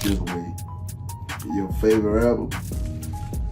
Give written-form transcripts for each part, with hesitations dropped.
this way. Your favorite rapper,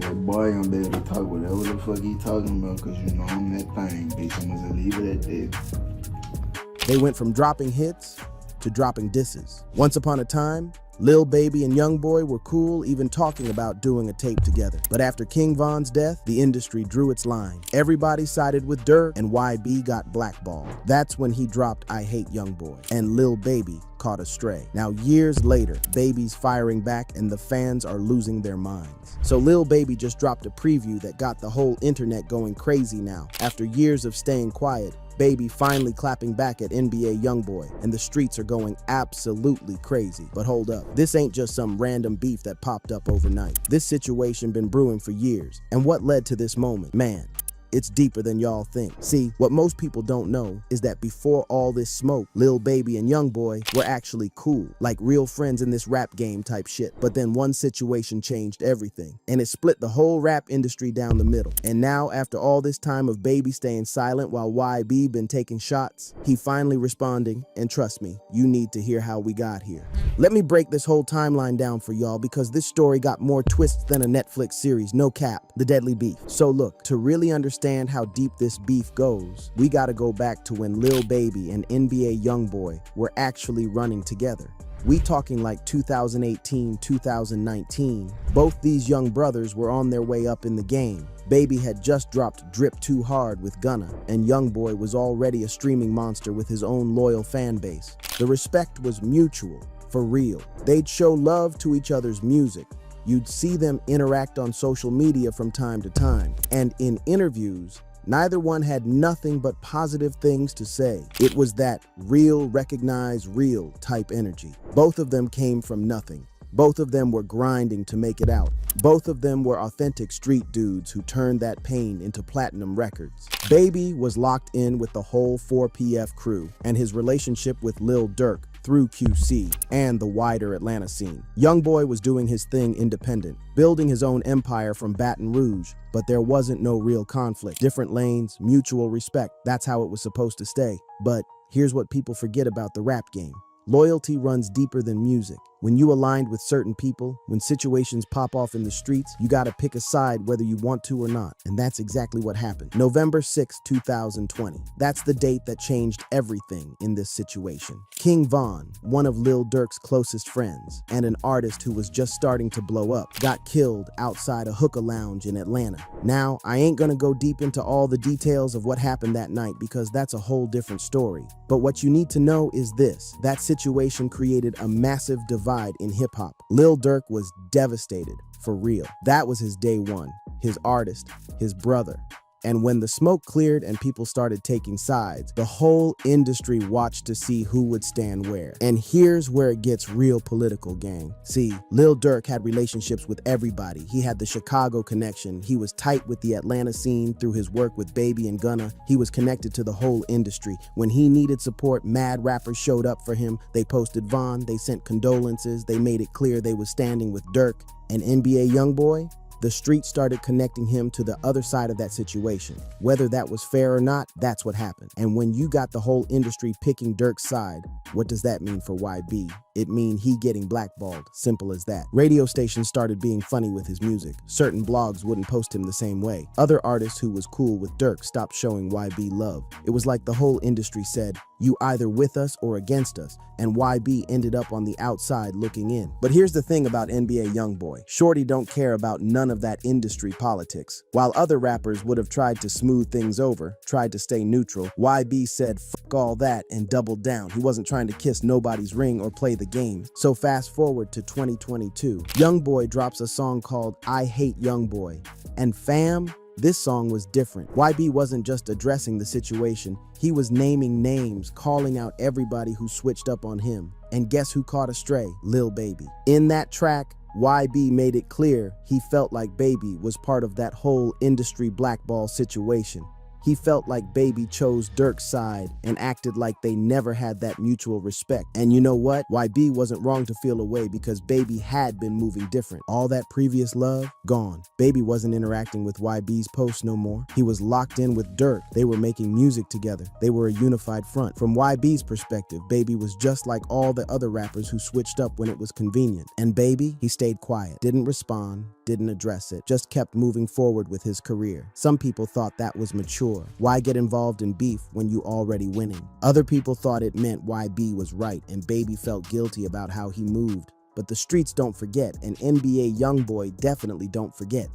that boy gonna be able to talk whatever the fuck he talking about, cause you know I'm that thing, bitch. I'm gonna leave it at that. They went from dropping hits to dropping disses. Once upon a time, Lil Baby and Youngboy were cool, even talking about doing a tape together. But after King Von's death, the industry drew its line. Everybody sided with Durk, and YB got blackballed. That's when he dropped I Hate Youngboy, and Lil Baby caught a stray. Now, years later, Baby's firing back and the fans are losing their minds. So Lil Baby just dropped a preview that got the whole internet going crazy now. After years of staying quiet, Baby finally clapping back at NBA Youngboy, and the streets are going absolutely crazy. But hold up, this ain't just some random beef that popped up overnight. This situation been brewing for years, and what led to this moment? Man, it's deeper than y'all think. See, what most people don't know is that before all this smoke, Lil Baby and Youngboy were actually cool, like real friends in this rap game type shit. But then one situation changed everything, and it split the whole rap industry down the middle. And now, after all this time of Baby staying silent while YB been taking shots, he finally responding, and trust me, you need to hear how we got here. Let me break this whole timeline down for y'all, because this story got more twists than a Netflix series, no cap, The Deadly Beef. So look, to really understand how deep this beef goes, we gotta go back to when Lil Baby and NBA Youngboy were actually running together. We talking like 2018, 2019. Both these young brothers were on their way up in the game. Baby had just dropped Drip Too Hard with Gunna, and Youngboy was already a streaming monster with his own loyal fan base. The respect was mutual, for real. They'd show love to each other's music. You'd see them interact on social media from time to time, and in interviews, neither one had nothing but positive things to say. It was that real, recognize real type energy. Both of them came from nothing. Both of them were grinding to make it out. Both of them were authentic street dudes who turned that pain into platinum records. Baby was locked in with the whole 4PF crew and his relationship with Lil Durk through QC and the wider Atlanta scene. Youngboy was doing his thing independent, building his own empire from Baton Rouge, but there wasn't no real conflict. Different lanes, mutual respect, that's how it was supposed to stay. But here's what people forget about the rap game. Loyalty runs deeper than music. When you aligned with certain people, when situations pop off in the streets, you gotta pick a side whether you want to or not. And that's exactly what happened. November 6, 2020. That's the date that changed everything in this situation. King Von, one of Lil Durk's closest friends, and an artist who was just starting to blow up, got killed outside a hookah lounge in Atlanta. Now, I ain't gonna go deep into all the details of what happened that night because that's a whole different story. But what you need to know is this: that situation created a massive divide in hip-hop. Lil Durk was devastated, for real. That was his day one, his artist, his brother. And when the smoke cleared and people started taking sides, the whole industry watched to see who would stand where. And here's where it gets real political, gang. See, Lil Durk had relationships with everybody. He had the Chicago connection. He was tight with the Atlanta scene through his work with Baby and Gunna. He was connected to the whole industry. When he needed support, mad rappers showed up for him. They posted Von, they sent condolences, they made it clear they was standing with Durk. And NBA Youngboy? The street started connecting him to the other side of that situation. Whether that was fair or not, that's what happened. And when you got the whole industry picking Durk's side, what does that mean for YB? It mean he getting blackballed, simple as that. Radio stations started being funny with his music. Certain blogs wouldn't post him the same way. Other artists who was cool with Durk stopped showing YB love. It was like the whole industry said, you either with us or against us, and YB ended up on the outside looking in. But here's the thing about NBA Youngboy. Shorty don't care about none of that industry politics. While other rappers would have tried to smooth things over, tried to stay neutral, YB said fuck all that and doubled down. He wasn't trying to kiss nobody's ring or play the game. So fast forward to 2022. Youngboy drops a song called I Hate Youngboy. And fam, this song was different. YB wasn't just addressing the situation, he was naming names, calling out everybody who switched up on him. And guess who caught a stray? Lil Baby. In that track, YB made it clear he felt like Baby was part of that whole industry blackball situation. He felt like Baby chose Dirk's side and acted like they never had that mutual respect. And you know what? YB wasn't wrong to feel away because Baby had been moving different. All that previous love, gone. Baby wasn't interacting with YB's posts no more. He was locked in with Dirk. They were making music together. They were a unified front. From YB's perspective, Baby was just like all the other rappers who switched up when it was convenient. And Baby, he stayed quiet, didn't respond, didn't address it, just kept moving forward with his career. Some people thought that was mature. Why get involved in beef when you already winning? Other people thought it meant YB was right and Baby felt guilty about how he moved. But the streets don't forget, and NBA Youngboy definitely don't forget.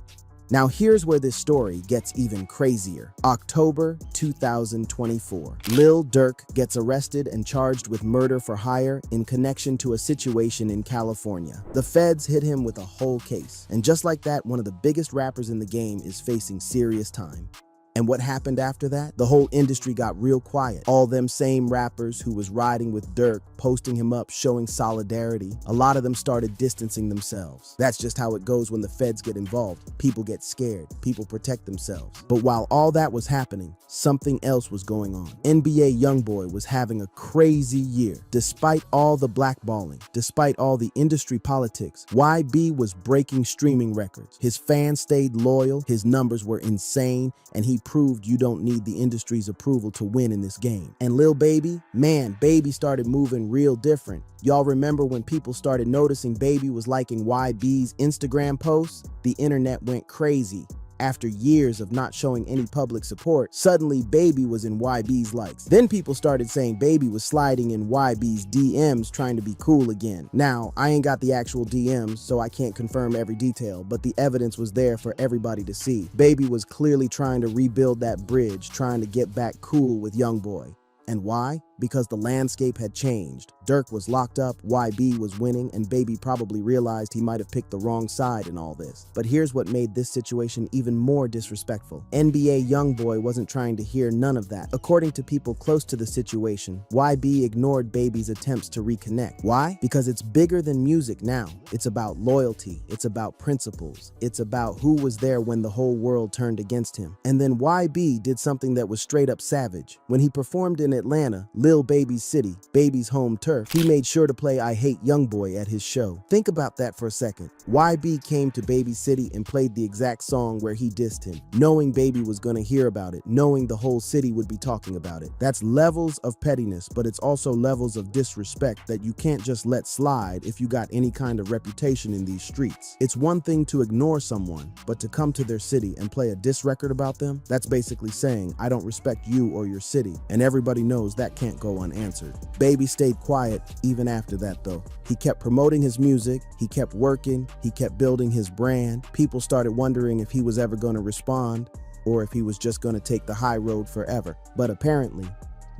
Now here's where this story gets even crazier. October 2024. Lil Durk gets arrested and charged with murder for hire in connection to a situation in California. The feds hit him with a whole case. And just like that, one of the biggest rappers in the game is facing serious time. And what happened after that? The whole industry got real quiet. All them same rappers who was riding with Dirk, posting him up, showing solidarity, a lot of them started distancing themselves. That's just how it goes when the feds get involved. People get scared, people protect themselves. But while all that was happening, something else was going on. NBA Youngboy was having a crazy year. Despite all the blackballing, despite all the industry politics, YB was breaking streaming records. His fans stayed loyal, his numbers were insane, and he proved you don't need the industry's approval to win in this game. And Lil Baby, man, Baby started moving real different. Y'all remember when people started noticing Baby was liking YB's Instagram posts? The internet went crazy. After years of not showing any public support, suddenly Baby was in YB's likes. Then people started saying Baby was sliding in YB's DMs trying to be cool again. Now, I ain't got the actual DMs, so I can't confirm every detail, but the evidence was there for everybody to see. Baby was clearly trying to rebuild that bridge, trying to get back cool with Youngboy. And why? Because the landscape had changed. Dirk was locked up, YB was winning, and Baby probably realized he might have picked the wrong side in all this. But here's what made this situation even more disrespectful. NBA Youngboy wasn't trying to hear none of that. According to people close to the situation, YB ignored Baby's attempts to reconnect. Why? Because it's bigger than music now. It's about loyalty. It's about principles. It's about who was there when the whole world turned against him. And then YB did something that was straight up savage. When he performed in Atlanta, Lil Baby's city, Baby's home turf, he made sure to play I Hate Youngboy at his show. Think about that for a second. YB came to Baby's city and played the exact song where he dissed him, knowing Baby was gonna hear about it, knowing the whole city would be talking about it. That's levels of pettiness, but it's also levels of disrespect that you can't just let slide if you got any kind of reputation in these streets. It's one thing to ignore someone, but to come to their city and play a diss record about them, that's basically saying, I don't respect you or your city, and everybody knows that can't go unanswered. Baby stayed quiet even after that though. He kept promoting his music, he kept working, he kept building his brand. People started wondering if he was ever going to respond or if he was just going to take the high road forever. But apparently,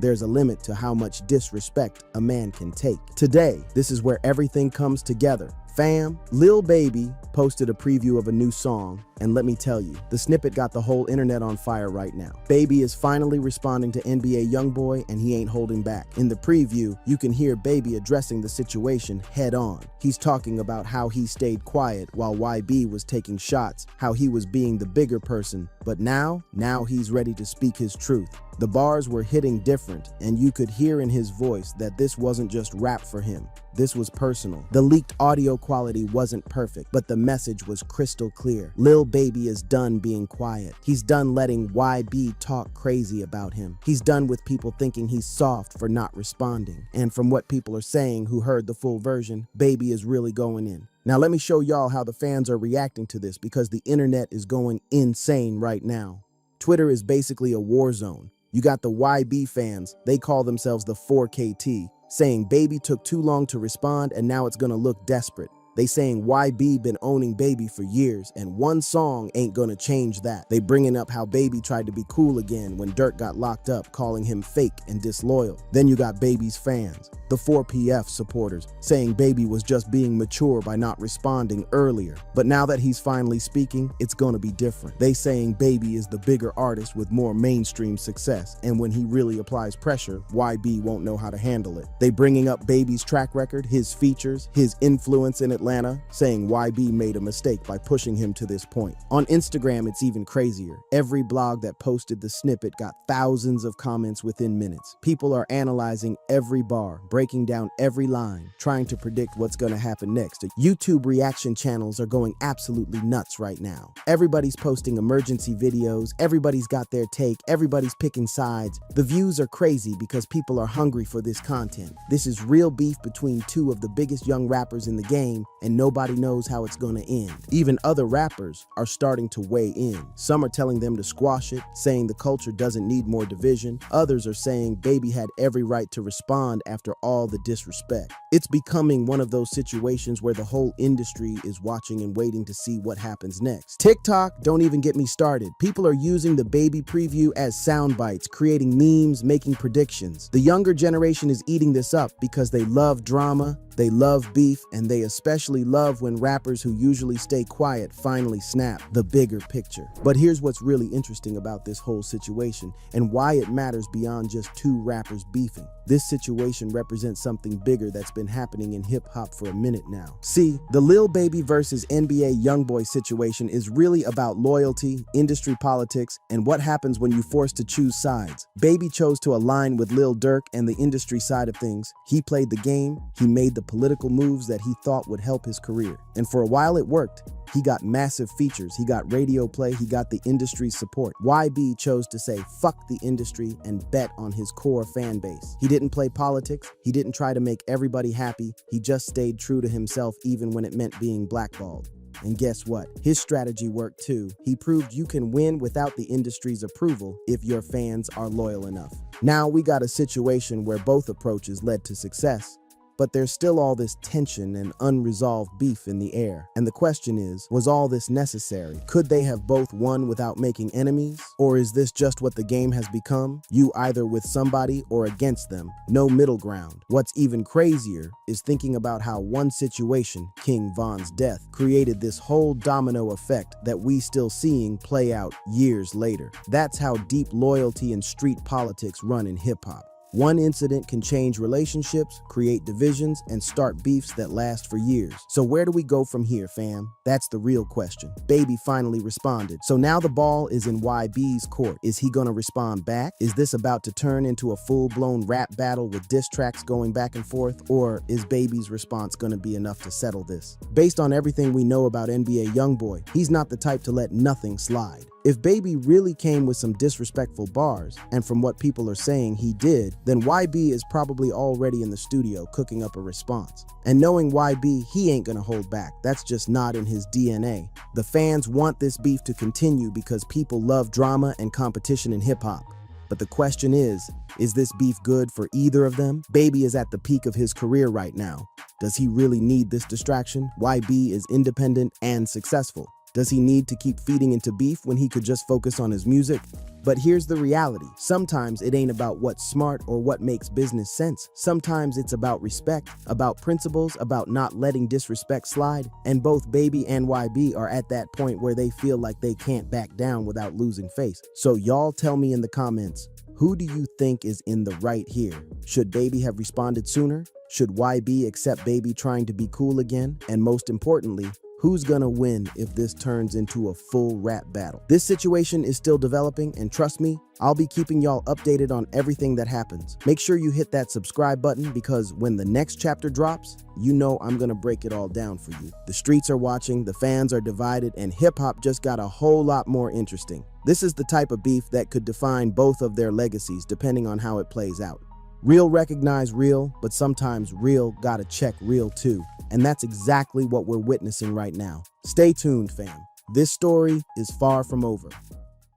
there's a limit to how much disrespect a man can take. Today, this is where everything comes together. Fam, Lil Baby posted a preview of a new song, and let me tell you, the snippet got the whole internet on fire right now. Baby is finally responding to NBA Youngboy, and he ain't holding back. In the preview, you can hear Baby addressing the situation head on. He's talking about how he stayed quiet while YB was taking shots, how he was being the bigger person, but now he's ready to speak his truth. The bars were hitting different, and you could hear in his voice that this wasn't just rap for him. This was personal. The leaked audio quality wasn't perfect, but the message was crystal clear. Lil Baby is done being quiet. He's done letting YB talk crazy about him. He's done with people thinking he's soft for not responding. And from what people are saying who heard the full version, Baby is really going in. Now let me show y'all how the fans are reacting to this because the internet is going insane right now. Twitter is basically a war zone. You got the YB fans, they call themselves the 4KT, saying Baby took too long to respond and now it's gonna look desperate. They saying YB been owning Baby for years and one song ain't gonna change that. They bringing up how Baby tried to be cool again when Dirk got locked up, calling him fake and disloyal. Then you got Baby's fans, the 4PF supporters, saying Baby was just being mature by not responding earlier. But now that he's finally speaking, it's gonna be different. They saying Baby is the bigger artist with more mainstream success, and when he really applies pressure, YB won't know how to handle it. They bringing up Baby's track record, his features, his influence in Atlanta, Atlanta, saying YB made a mistake by pushing him to this point. On Instagram, it's even crazier. Every blog that posted the snippet got thousands of comments within minutes. People are analyzing every bar, breaking down every line, trying to predict what's going to happen next. YouTube reaction channels are going absolutely nuts right now. Everybody's posting emergency videos, everybody's got their take, everybody's picking sides. The views are crazy because people are hungry for this content. This is real beef between two of the biggest young rappers in the game, and nobody knows how it's gonna end. Even other rappers are starting to weigh in. Some are telling them to squash it, saying the culture doesn't need more division. Others are saying Baby had every right to respond after all the disrespect. It's becoming one of those situations where the whole industry is watching and waiting to see what happens next. TikTok, don't even get me started. People are using the Baby preview as sound bites, creating memes, making predictions. The younger generation is eating this up because they love drama, they love beef, and they especially love when rappers who usually stay quiet finally snap. The bigger picture. But here's what's really interesting about this whole situation and why it matters beyond just two rappers beefing. This situation represents something bigger that's been happening in hip-hop for a minute now. See, the Lil Baby versus NBA Youngboy situation is really about loyalty, industry politics, and what happens when you force to choose sides. Baby chose to align with Lil Durk and the industry side of things. He played the game, he made the political moves that he thought would help his career. And for a while it worked. He got massive features, he got radio play, he got the industry's support. YB chose to say fuck the industry and bet on his core fan base. He didn't play politics, he didn't try to make everybody happy, he just stayed true to himself even when it meant being blackballed. And guess what? His strategy worked too. He proved you can win without the industry's approval if your fans are loyal enough. Now we got a situation where both approaches led to success. But there's still all this tension and unresolved beef in the air. And the question is, was all this necessary? Could they have both won without making enemies? Or is this just what the game has become? You either with somebody or against them. No middle ground. What's even crazier is thinking about how one situation, King Von's death, created this whole domino effect that we still seeing play out years later. That's how deep loyalty and street politics run in hip-hop. One incident can change relationships, create divisions, and start beefs that last for years. So where do we go from here, fam? That's the real question. Baby finally responded. So now the ball is in YB's court. Is he gonna respond back? Is this about to turn into a full-blown rap battle with diss tracks going back and forth? Or is Baby's response gonna be enough to settle this? Based on everything we know about NBA Youngboy, he's not the type to let nothing slide. If Baby really came with some disrespectful bars, and from what people are saying he did, then YB is probably already in the studio cooking up a response. And knowing YB, he ain't gonna hold back. That's just not in his DNA. The fans want this beef to continue because people love drama and competition in hip-hop. But the question is this beef good for either of them? Baby is at the peak of his career right now. Does he really need this distraction? YB is independent and successful. Does he need to keep feeding into beef when he could just focus on his music? But here's the reality. Sometimes it ain't about what's smart or what makes business sense. Sometimes it's about respect, about principles, about not letting disrespect slide. And both Baby and YB are at that point where they feel like they can't back down without losing face. So y'all tell me in the comments, who do you think is in the right here? Should Baby have responded sooner? Should YB accept Baby trying to be cool again? And most importantly, who's gonna win if this turns into a full rap battle? This situation is still developing, and trust me, I'll be keeping y'all updated on everything that happens. Make sure you hit that subscribe button because when the next chapter drops, you know I'm gonna break it all down for you. The streets are watching, the fans are divided, and hip-hop just got a whole lot more interesting. This is the type of beef that could define both of their legacies depending on how it plays out. Real recognize real, but sometimes real gotta check real too. And that's exactly what we're witnessing right now. Stay tuned, fam. This story is far from over.